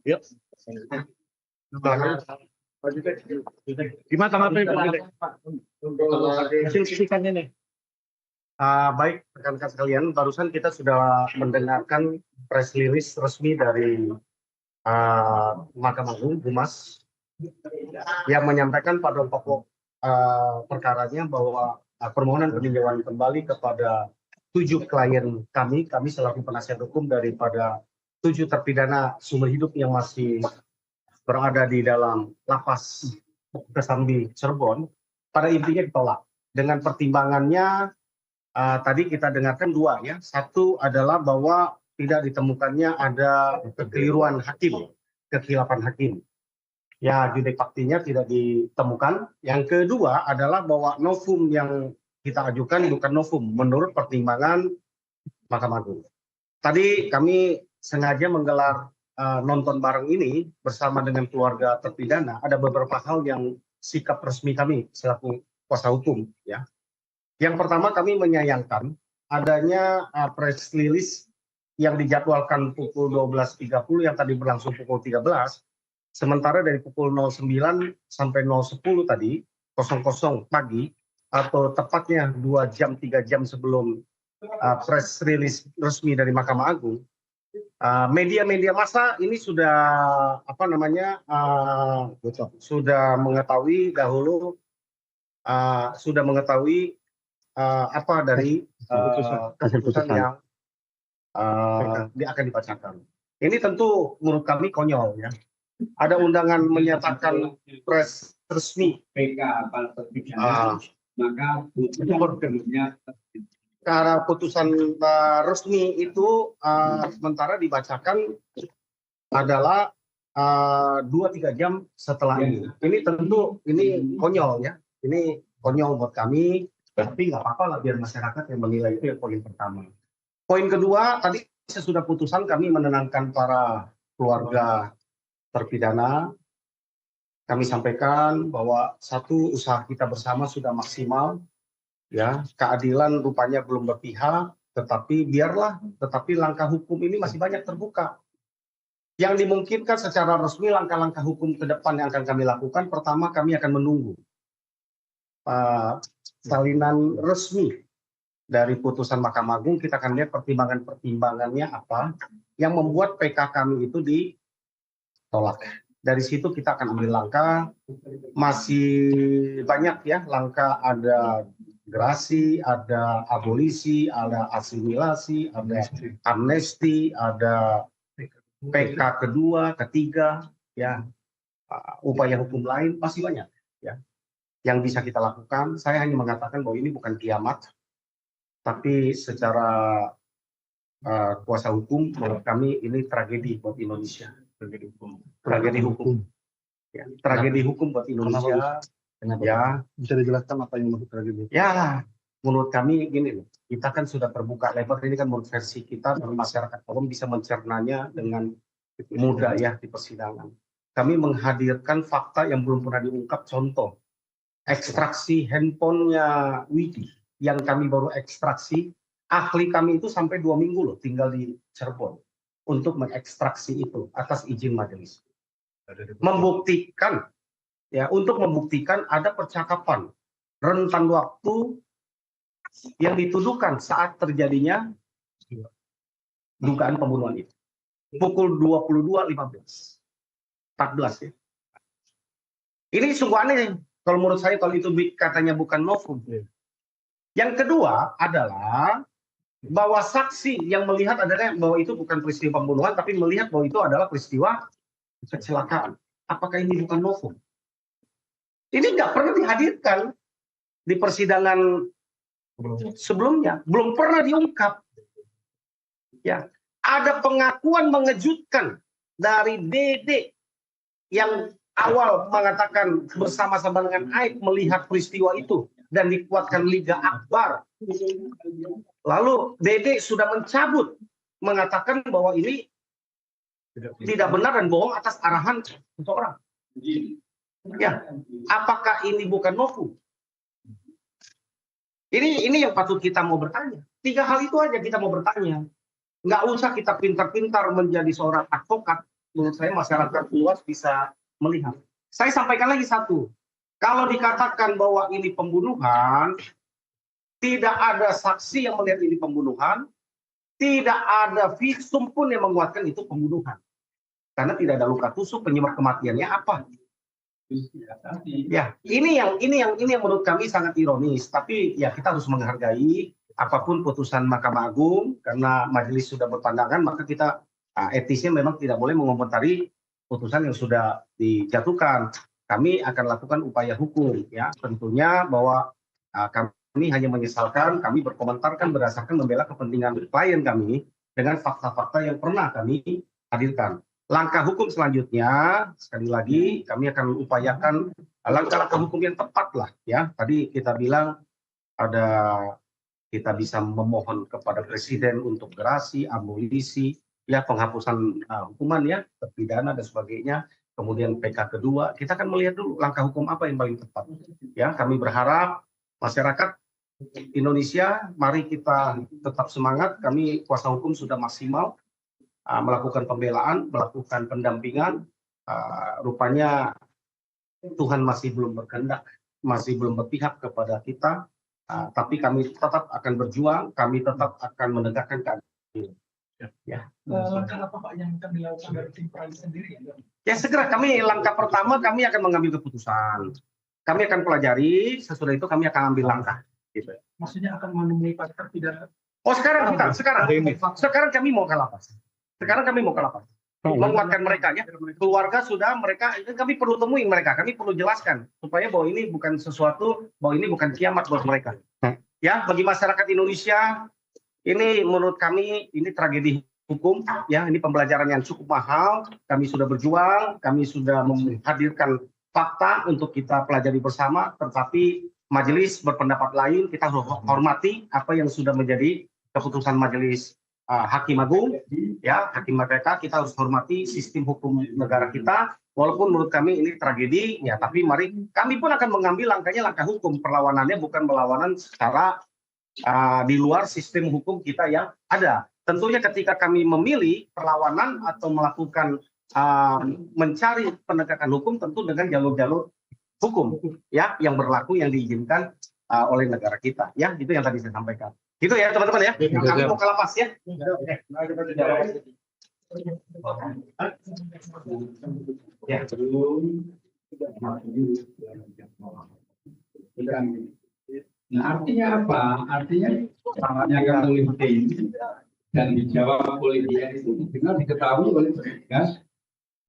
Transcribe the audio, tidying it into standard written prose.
Yuk. Gimana tanggapan hasil kritikannya nih? Baik, rekan-rekan sekalian, barusan kita sudah mendengarkan press release resmi dari Mahkamah Agung, Humas, yang menyampaikan pada pokok perkaranya bahwa permohonan peninjauan kembali kepada 7 klien kami selaku penasihat hukum daripada 7 terpidana seumur hidup yang masih berada di dalam lapas Kesambi Cirebon, pada intinya ditolak. Dengan pertimbangannya tadi kita dengarkan 2 ya. Satu adalah bahwa tidak ditemukannya ada kekeliruan hakim, kekhilapan hakim. Ya, judek faktinya tidak ditemukan. Yang kedua adalah bahwa novum yang kita ajukan bukan novum menurut pertimbangan Mahkamah Agung. Tadi kami sengaja menggelar nonton bareng ini bersama dengan keluarga terpidana. Ada beberapa hal yang sikap resmi kami selaku kuasa hukum ya. Yang pertama, kami menyayangkan adanya press release yang dijadwalkan pukul 12.30 yang tadi berlangsung pukul 13, sementara dari pukul 09 sampai 010 tadi, 00 pagi, atau tepatnya 2 jam, 3 jam sebelum press release resmi dari Mahkamah Agung, media-media massa ini sudah sudah mengetahui dahulu, sudah mengetahui apa dari keputusan yang akan dibacakan. Ini tentu menurut kami konyol ya. Ada undangan menyatakan press resmi PK maka karena putusan resmi itu sementara dibacakan adalah 2-3 jam setelah ini. Ini tentu ini konyol ya. Ini konyol buat kami. Tapi nggak apa-apa lah biar masyarakat yang menilai, itu yang poin pertama. Poin kedua, tadi sesudah putusan kami menenangkan para keluarga terpidana. Kami sampaikan bahwa satu, usaha kita bersama sudah maksimal, ya, keadilan rupanya belum berpihak, tetapi biarlah, tetapi langkah hukum ini masih banyak terbuka. Yang dimungkinkan secara resmi langkah-langkah hukum ke depan yang akan kami lakukan, pertama kami akan menunggu salinan resmi dari putusan Mahkamah Agung. Kita akan lihat pertimbangannya apa yang membuat PK kami itu ditolak. Dari situ kita akan ambil langkah. Masih banyak ya langkah, ada gerasi, ada abolisi, ada asimilasi, ada amnesti, ada PK kedua, ketiga, ya, upaya hukum lain masih banyak ya yang bisa kita lakukan. Saya hanya mengatakan bahwa ini bukan kiamat, tapi secara kuasa hukum menurut kami ini tragedi buat Indonesia. Tragedi hukum. Ya, tragedi hukum buat Indonesia. Ya, bisa dijelaskan apa yang maksud tragedi? Ya, menurut kami gini loh. Kita kan sudah terbuka lebar, ini kan menurut versi kita dan masyarakat umum bisa mencernanya dengan mudah ya di persidangan. Kami menghadirkan fakta yang belum pernah diungkap. Contoh, ekstraksi handphonenya Widi yang kami baru ekstraksi, ahli kami itu sampai 2 minggu loh tinggal di Cirebon untuk mengekstraksi itu atas izin majelis. Membuktikan ya, untuk membuktikan ada percakapan rentan waktu yang dituduhkan saat terjadinya dugaan pembunuhan itu. Pukul 22.15, 14 ya. Ini sungguh aneh. Kalau menurut saya, kalau itu katanya bukan novum. Yang kedua adalah bahwa saksi yang melihat adalah bahwa itu bukan peristiwa pembunuhan, tapi melihat bahwa itu adalah peristiwa kecelakaan. Apakah ini bukan novum? Ini nggak pernah dihadirkan di persidangan sebelumnya, belum pernah diungkap. Ya, ada pengakuan mengejutkan dari Dede yang awal mengatakan bersama-sama dengan Aib melihat peristiwa itu dan dikuatkan Liga Akbar. Lalu Dede sudah mencabut, mengatakan bahwa ini tidak benar dan bohong atas arahan seseorang. Ya, apakah ini bukan novum? Ini yang patut kita mau bertanya. 3 hal itu aja kita mau bertanya. Nggak usah kita pintar-pintar menjadi seorang advokat. menurut saya masyarakat luas bisa melihat. Saya sampaikan lagi satu, kalau dikatakan bahwa ini pembunuhan, tidak ada saksi yang melihat ini pembunuhan, tidak ada visum pun yang menguatkan itu pembunuhan. Karena tidak ada luka tusuk, penyebab kematiannya apa? Ya, ini yang menurut kami sangat ironis. Tapi ya kita harus menghargai apapun putusan Mahkamah Agung, karena majelis sudah berpandangan, maka kita etisnya memang tidak boleh mengomentari putusan yang sudah dijatuhkan. Kami akan lakukan upaya hukum, ya tentunya bahwa kami hanya menyesalkan, kami berkomentarkan berdasarkan membela kepentingan klien kami dengan fakta-fakta yang pernah kami hadirkan. Langkah hukum selanjutnya, sekali lagi kami akan upayakan langkah-langkah hukum yang tepat lah, ya. Tadi kita bilang kita bisa memohon kepada Presiden untuk gerasi, abolisi, ya penghapusan hukuman ya, terpidana dan sebagainya. Kemudian PK kedua, kita akan melihat dulu langkah hukum apa yang paling tepat. Ya, kami berharap masyarakat Indonesia, mari kita tetap semangat. Kami kuasa hukum sudah maksimal melakukan pembelaan, melakukan pendampingan. Rupanya Tuhan masih belum berkehendak, masih belum berpihak kepada kita. Tapi kami tetap akan berjuang, kami tetap akan menegakkan keadilan. Ya. Langkah apa Pak yang akan dilakukan dari tim peradilan sendiri? Ya segera langkah pertama kami akan mengambil keputusan. Kami akan pelajari, sesudah itu kami akan ambil langkah. Gitu. Maksudnya akan menemui pakar pidana? Oh sekarang kami mau ke lapas. Sekarang kami mau ke lapas. Menguatkan mereka ya. Keluarga sudah mereka, kami perlu temuin mereka, kami perlu jelaskan supaya bahwa ini bukan sesuatu, bahwa ini bukan kiamat buat mereka. Ya, bagi masyarakat Indonesia ini menurut kami ini tragedi hukum ya, ini pembelajaran yang cukup mahal. Kami sudah berjuang, kami sudah menghadirkan fakta untuk kita pelajari bersama, tetapi majelis berpendapat lain, kita hormati apa yang sudah menjadi keputusan majelis Hakim Agung, ya Hakim Merdeka. Kita harus hormati sistem hukum negara kita. Walaupun menurut kami ini tragedi, ya tapi mari kami pun akan mengambil langkah hukum. Perlawanannya bukan perlawanan secara di luar sistem hukum kita yang ada. Tentunya ketika kami memilih perlawanan atau melakukan mencari penegakan hukum, tentu dengan jalur-jalur hukum, ya yang berlaku, yang diizinkan oleh negara kita. Ya itu yang tadi saya sampaikan. Gitu ya teman-teman ya. Kami mau ke lapas ya. Nah, artinya apa? Artinya sangatnya akan penting dan dijawab oleh dia itu benar diketahui oleh petugas